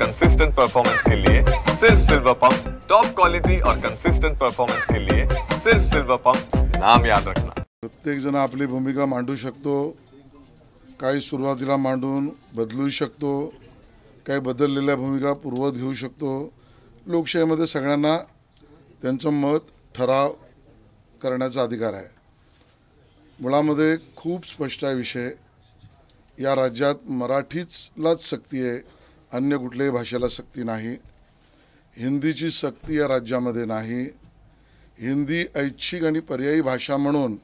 Consistent performance के लिए सिर्फ silver pumps, top quality और कंसिस्टेंट परफॉर्मेंस के लिए सिर्फ सिल्वर पंप्स, नाम याद रखना। प्रत्येक जण आपली भूमिका मांडू शकतो, काही सुरुवातीला मांडून बदलू शकतो, काही बदललेल्या भूमिका पूर्वत घेऊ शकतो। लोकशाहीमध्ये सगळ्यांना त्यांचं मत ठराव करण्याचा अधिकार आहे। मुळामध्ये खूप स्पष्ट आहे विषय, या राज्यात मराठीलाच सक्ती आहे, अन्य कुठल्याही भाषेला सक्ती नाही। हिंदीची सक्ती या राज्यामध्ये नाही। हिंदी ऐच्छिक आणि पर्यायी भाषा म्हणून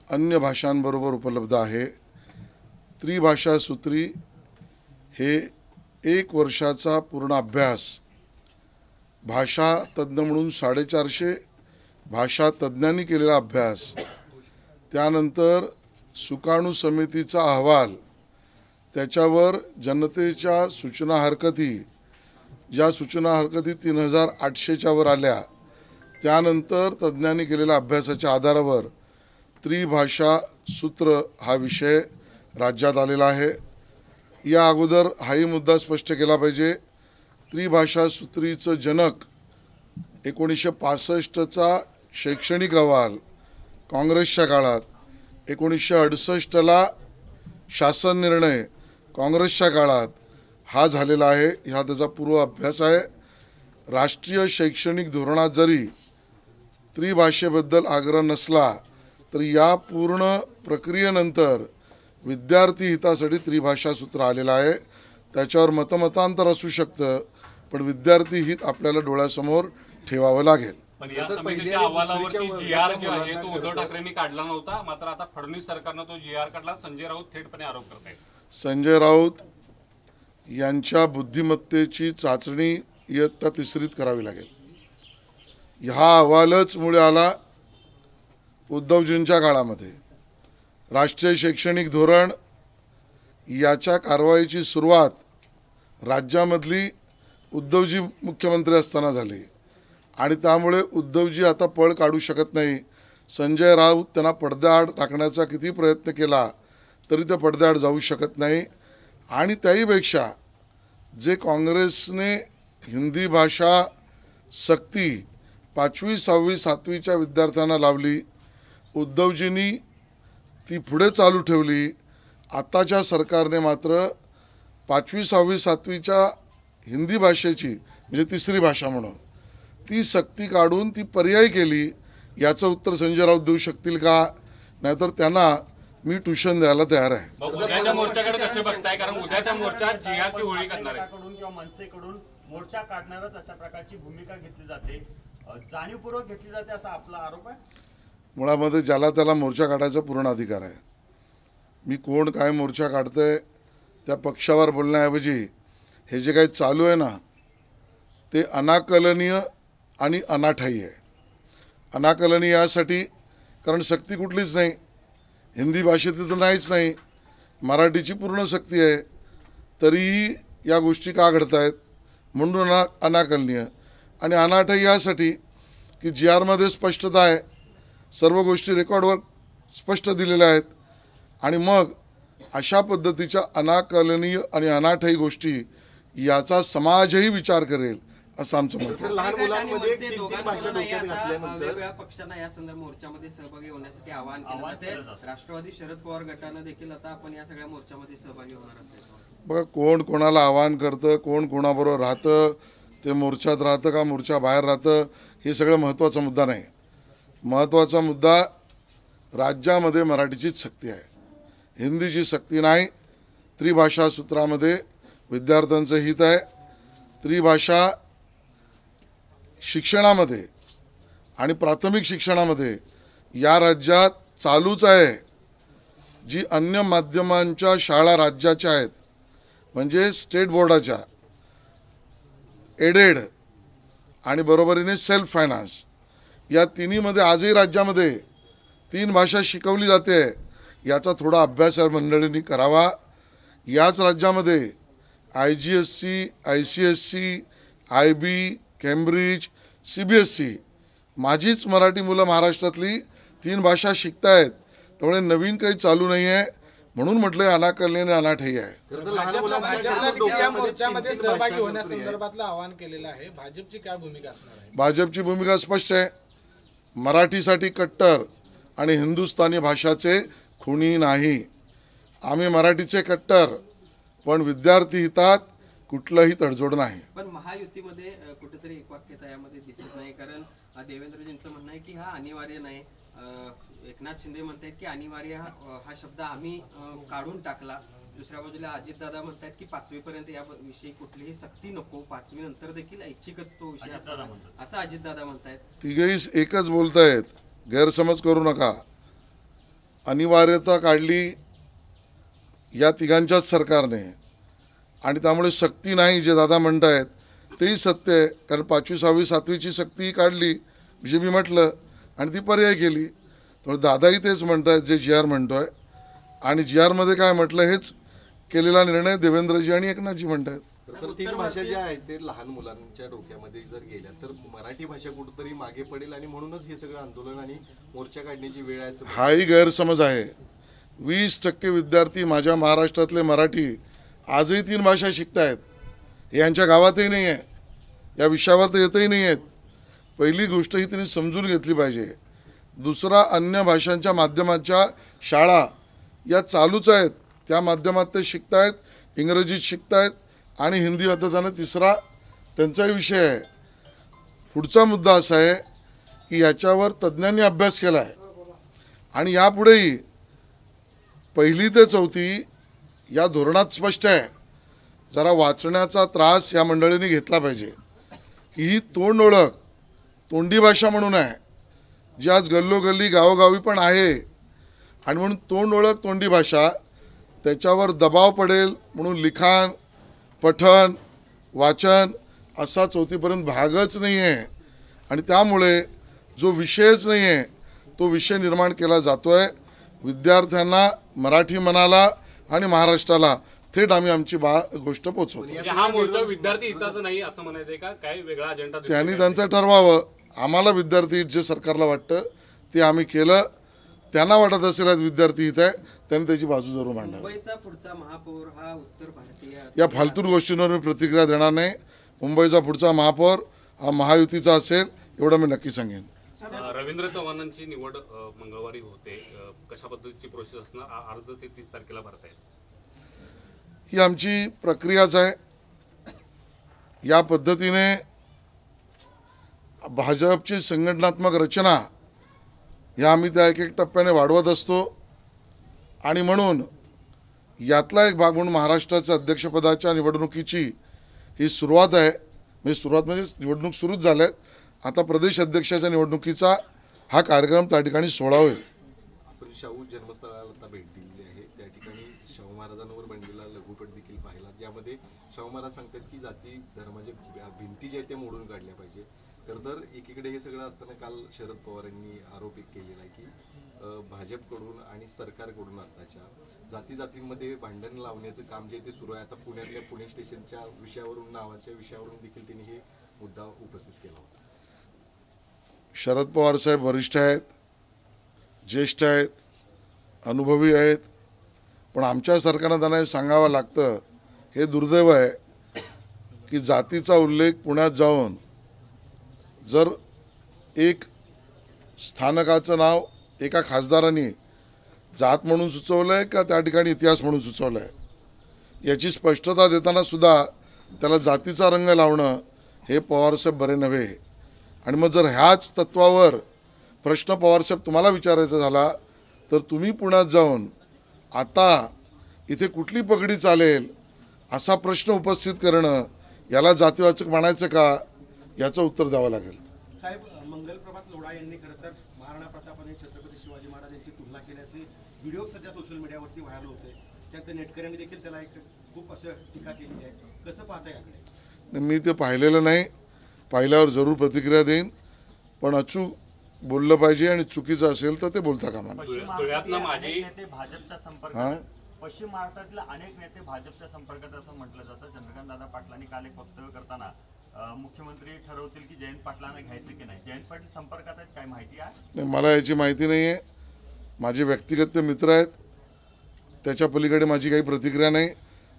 अन्य भाषांबरोबर उपलब्ध आहे। त्रिभाषा सूत्री हे 1 वर्षाचा पूर्ण अभ्यास भाषा तज्ञ म्हणून 450 भाषा तज्ञांनी केलेला अभ्यास, त्यानंतर सुकाणू समितीचा अहवाल, त्याच्यावर जनतेच्या सूचना हरकती, ज्या सूचना हरकती 3800च्या वर आल्या, त्यानंतर तज्ञांनी केलेल्या अभ्यासाच्या आधारावर त्रिभाषा सूत्र हा विषय राज्यात आलेला आहे। या अगोदर हाही मुद्दा स्पष्ट केला पाहिजे, त्रिभाषा सूत्रीचं जनक 1965चा शैक्षणिक अहवाल काँग्रेसच्या काळात, 1968ला शासन निर्णय काँग्रेसच्या काळात हा झालेला आहे। हा त्याचा पूर्व अभ्यास आहे। राष्ट्रीय शैक्षणिक धोरणात जरी त्रिभाषेबद्दल आग्रह नसला तर या पूर्ण प्रक्रियेनंतर विद्यार्थी हितासाठी त्रिभाषा सूत्र आलेलं आहे। त्याच्यावर मतमतांतर असू शकतं, पण विद्यार्थी हित आपल्याला डोळ्यासमोर ठेवावं लागेल। पण या समितीच्या अहवालावरती जी.आर जो आहे तो उद्धव ठाकरेंनी काढला नव्हता, मात्र आता फडणवीस सरकारने तो जी.आर काढला। संजय राऊत थेटपणे आरोप करत आहेत। संजय राऊत यांच्या बुद्धिमत्तेची चाचणी इयत्ता 3रीत करावी लागेल। हा अहवालच मुळे आला उद्धवजींच्या काळामध्ये। राष्ट्रीय शैक्षणिक धोरण याच्या कारवाईची सुरुवात राज्यामधली उद्धवजी मुख्यमंत्री असताना झाली आणि त्यामुळे उद्धवजी आता पळ काढू शकत नाही। संजय राऊत त्यांना पडद्याआड टाकण्याचा किती प्रयत्न केला तरी ते पडद्याआड जाऊ शकत नाही। आणि त्याहीपेक्षा जे काँग्रेसने हिंदी भाषा सक्ती 5वी 6वी 7वीच्या विद्यार्थ्यांना लावली, उद्धवजींनी ती पुढे चालू ठेवली। आताच्या सरकारने मात्र 5वी 6वी 7वीच्या हिंदी भाषेची म्हणजे 3री भाषा म्हणून ती सक्ती काढून ती पर्यायी केली। याचं उत्तर संजय राऊत देऊ शकतील का? नाहीतर त्यांना मी ट्यूशन द्यायला तयार आहे। उद्याच्या मोर्चाकडे कसे बघताय? कारण उद्याच्या मोर्चात जी.आरची होळी करणार आहे किंवा मनसेकडून मोर्चा काढणारच अशा प्रकारची भूमिका घेतली जाते, जाणीवपूर्वक घेतली जाते असा आपला आरोप आहे। मुळामध्ये ज्याला त्याला मोर्चा काढायचा पूर्ण अधिकार आहे। मी कोण काय मोर्चा काढतंय त्या पक्षावर बोलण्याऐवजी हे जे काही चालू आहे ना ते अनाकलनीय आणि अनाठायी आहे। अनाकलनीय यासाठी कारण सक्ती कुठलीच नाही, हिंदी भाषेत तर नाहीच नाही, मराठीची पूर्ण सक्ती आहे, तरीही या गोष्टी का घडत आहेत म्हणून अनाकलनीय। आणि अनाठायी यासाठी की जी.आरमध्ये स्पष्टता आहे, सर्व गोष्टी रेकॉर्डवर स्पष्ट दिलेल्या आहेत आणि मग अशा पद्धतीच्या अनाकलनीय आणि अनाठायी गोष्टी याचा समाजही विचार करेल असं आमचं मत आहे। लहान मुलांमध्ये 3 भाषा डोक्यात घातल्यानंतर वेगवेगळ्या पक्षांना या संदर्भात मोर्चामध्ये सहभागी होण्यासाठी आवाहन केलं जाते। राष्ट्रवादी शरद पवार गटानं देखील आता आपण या सगळ्या मोर्चामध्ये सहभागी होणार असल्याचं बघा, कोण कोणाला आवाहन करतं, कोण कोणाबरोबर राहतं, ते मोर्चात राहतं का मोर्चा बाहेर राहतं, हे सगळं महत्त्वाचा मुद्दा नाही। महत्त्वाचा मुद्दा राज्यामध्ये मराठीचीच सक्ती आहे, हिंदीची सक्ती नाही। त्रिभाषा सूत्रामध्ये विद्यार्थ्यांचं हित आहे। त्रिभाषा शिक्षणामध्ये आणि प्राथमिक शिक्षणामध्ये या राज्यात चालूच आहे। जी अन्य माध्यमांच्या शाळा राज्याच्या आहेत म्हणजे स्टेट बोर्डाच्या, एडेड आणि बरोबरीने सेल्फ फायनान्स, या तिन्हीमध्ये आजही राज्यामध्ये 3 भाषा शिकवली जाते। याचा थोडा अभ्यास या मंडळींनी करावा। याच राज्यामध्ये IGSC, ICSC, IB, Cambridge, CBSE माझीच मराठी मुलं महाराष्ट्रातली 3 भाषा शिकतायत। त्यामुळे नवीन काही चालू नाही आहे। म्हणून म्हटलं अनाकलनीय अनाठही आहे. खरं तर लहान मुलांच्या भाजपला देखील या डोक्यामध्ये मोर्चामध्ये तीन सहभागी भाषा होण्यासंदर्भातलं आवाहन केलेलं आहे. भाजपची काय भूमिका असणार आहे? भाजपची भूमिका स्पष्ट आहे. मराठीसाठी कट्टर आणि हिंदुस्थानी भाषाचे खुणी नाही. आम्ही मराठीचे कट्टर, पण विद्यार्थी हितात कुठलंही तडजोड नाही. पण महायुतीमध्ये कुठेतरी एकवाक्यता यामध्ये दिसत नाही, कारण देवेंद्रजींचं म्हणणं आहे की हा अनिवार्य नाही. एकनाथ शिंदे म्हणतात की अनिवार्य हा शब्द आम्ही काढून टाकला. दुसऱ्या बाजूला अजितदादा म्हणतात की 5वी पर्यंत या विषयी कुठलीही सक्ती नको, 5वी नंतर देखील ऐच्छिकच तो विषय असावा, असं अजितदादा म्हणतायत. तिघही एकच बोलतायत, गैरसमज करू नका. अनिवार्यता काढली या तिघांच्याच सरकारने, आणि त्यामुळे सक्ती नाही जे दादा म्हणतायत तेही सत्य आहे. कारण 5वी 6वी 7वीची सक्ती काढली जे मी म्हटलं, आणि ती पर्याय केली. तर दादाही तेच म्हणतायत जे जी आर म्हणतोय, आणि जी आरमध्ये काय म्हटलं हेच केलेला निर्णय देवेंद्रजी आणि एकनाथजी म्हणतायत. तर 3 भाषा ज्या आहेत ते लहान मुलांच्या डोक्यामध्ये जर गेल्या तर मराठी भाषा कुठेतरी मागे पडेल, आणि म्हणूनच हे सगळं आंदोलन आणि मोर्चा काढण्याची वेळ आहे असं हाही गैरसमज आहे. 20% विद्यार्थी माझ्या महाराष्ट्रातले मराठी आजही 3 भाषा शिकतायत. हे यांच्या गावातही नाही आहे, या विषयावर तर येतही नाही आहेत. पहिली गोष्ट ही त्यांनी समजून घेतली पाहिजे. दुसरा, अन्य भाषांच्या माध्यमाच्या शाळा या चालूच आहेत, त्या माध्यमात ते शिकतायत, इंग्रजीत शिकतायत आणि हिंदी आता त्यांना तिसरा त्यांचाही विषय आहे. पुढचा मुद्दा असा आहे की याच्यावर तज्ज्ञांनी अभ्यास केला आहे, आणि यापुढेही 1ली ते 4थी या धोरणात स्पष्ट आहे. जरा वाचण्याचा त्रास या मंडळींनी घेतला पाहिजे की ही तोंड ओळख तोंडी भाषा म्हणून आहे, जी आज गल्लोगल्ली गावोगावी पण आहे. आणि म्हणून तोंड ओळख तोंडी भाषा त्याच्यावर दबाव पडेल म्हणून लिखाण, पठण, वाचन असा 4थीपर्यंत भागच नाही आहे. आणि त्यामुळे जो विषयच नाही आहे तो विषय निर्माण केला जातो आहे. विद्यार्थ्यांना, मराठी मनाला आणि महाराष्ट्राला थेट आम्ही आमची गोष्ट पोचवतो. हा मोर्चा विद्यार्थी हिताचा नाही असं म्हणायचंय का? काय वेगळा अजेंडा त्यांनी त्यांचं ठरवावं. आम्हाला विद्यार्थी जे सरकारला वाटतं ते आम्ही केलं. त्यांना वाटत असेल आज विद्यार्थी हित आहे, त्यांनी त्याची बाजू जरूर मांडावी. मुंबईचा पुढचा महापौर हा उत्तर भारतीय या फालतू गोष्टींवर मी प्रतिक्रिया देणार नाही. मुंबईचा पुढचा महापौर हा महायुतीचा असेल एवढं मी नक्की सांगेन. रवींद्र चव्हाणांची निवड मंगळवारी होते. कशा पद्धतीची प्रोसेस असणार? अर्ज ते 30 तारखेला भरता येईल. ही आमची प्रक्रियाच आहे. या पद्धतीने भाजपची संघटनात्मक रचना ह्या आम्ही त्या एक एक टप्प्याने वाढवत असतो, आणि म्हणून यातला एक भाग म्हणून महाराष्ट्राच्या अध्यक्षपदाच्या निवडणुकीची ही सुरुवात आहे. म्हणजे सुरुवात म्हणजे निवडणूक सुरूच झाल्या. आता प्रदेश अध्यक्षाच्या निवडणुकीचा हा कार्यक्रम त्या ठिकाणी 16 होईल. आपण शाहू जन्मस्थळाला आता भेट दिलेली आहे. त्या ठिकाणी शाहू महाराजांवर बनलेला लघुपट देखील पाहिला, ज्यामध्ये शाहू महाराज सांगतात की जाती धर्माच्या भिंती ज्या आहेत त्या मोडून काढल्या पाहिजे. तर एकीकडे हे सगळं असताना काल शरद पवारांनी आरोप केलेला आहे की भाजपकडून आणि सरकारकडून आताच्या जातींमध्ये भांडण लावण्याचं काम जे ते सुरू आहे. आता पुण्यातल्या पुणे स्टेशनच्या विषयावरून, नावाच्या विषयावरून देखील त्यांनी हे मुद्दा उपस्थित केला होता. शरद पवार साहेब वरिष्ठ आहेत, ज्येष्ठ आहेत, अनुभवी आहेत, पण आमच्या सरकारनं त्यांना हे सांगावं लागतं. हे दुर्दैव आहे की जातीचा उल्लेख पुण्यात जाऊन जर एक स्थानकाचं नाव एका खासदारांनी जात म्हणून सुचवलं आहे का त्या ठिकाणी इतिहास म्हणून सुचवलं आहे याची स्पष्टता देताना सुद्धा त्याला जातीचा रंग लावणं हे पवारसाहेब बरे नव्हे. आणि मग जर ह्याच तत्वावर प्रश्न पवारसाहेब तुम्हाला विचारायचा झाला तर तुम्ही पुण्यात जाऊन आता इथे कुठली पगडी चालेल असा प्रश्न उपस्थित करणं याला जातीवाचक म्हणायचं का, याचं उत्तर द्यावं लागेल. साहेब, मंगलप्रभात लोढा यांनी खरं तर महाराणा प्रताप आणि छत्रपती शिवाजी महाराज यांची तुलना केल्याचे व्हिडिओ सध्या सोशल मीडियावरती व्हायरल होते. त्यात नेटकऱ्यांनी देखील त्याला एक खूप असं टीका केली आहे. कसं पाहता याकडे? मी ते पाहिलेलं नाही, पाहिल्यावर जरूर प्रतिक्रिया देईन, पण अचूक बोललं पाहिजे आणि चुकीचं असेल तर ते बोलता कामा नये. पश्चिम महाराष्ट्रातले अनेक नेते भाजपच्या संपर्कात असं म्हटलं जातं. चंद्रकांतदादा पाटलांनी काल एक वक्तव्य करताना मुख्यमंत्री ठरवतील की जयंत पाटलांना घ्यायचं की नाही. जयंत पाटील संपर्कात आहेत, काय माहिती आहे? नाही, मला याची माहिती नाही आहे. माझे व्यक्तिगत मित्र आहेत, त्याच्या पलीकडे माझी काही प्रतिक्रिया नाही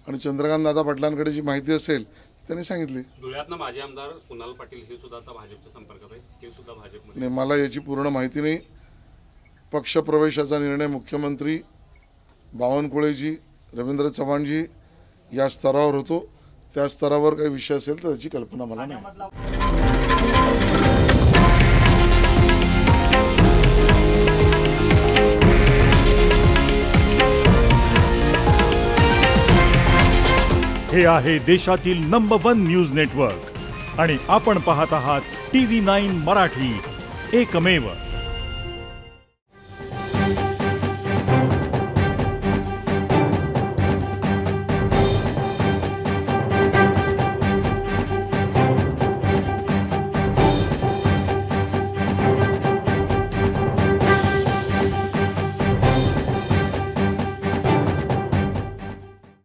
आणि चंद्रकांत दादा पाटलांकडे जी माहिती असेल त्यांनी सांगितली. धुळ्यातनं माजी आमदार कुणाल पाटील हे सुद्धा आता भाजपच्या संपर्कात आहे, हे सुद्धा भाजपमध्ये. नाही, मला याची पूर्ण माहिती नाही. पक्षप्रवेशाचा निर्णय मुख्यमंत्री बावनकुळेजी, रवींद्र चव्हाणजी या स्तरावर होतो. त्या स्तरावर काही विषय असेल तर त्याची कल्पना मला नाही. हे आहे देशातील नंबर 1 न्यूज नेटवर्क आणि आपण पाहत आहात TV9 मराठी, एकमेव.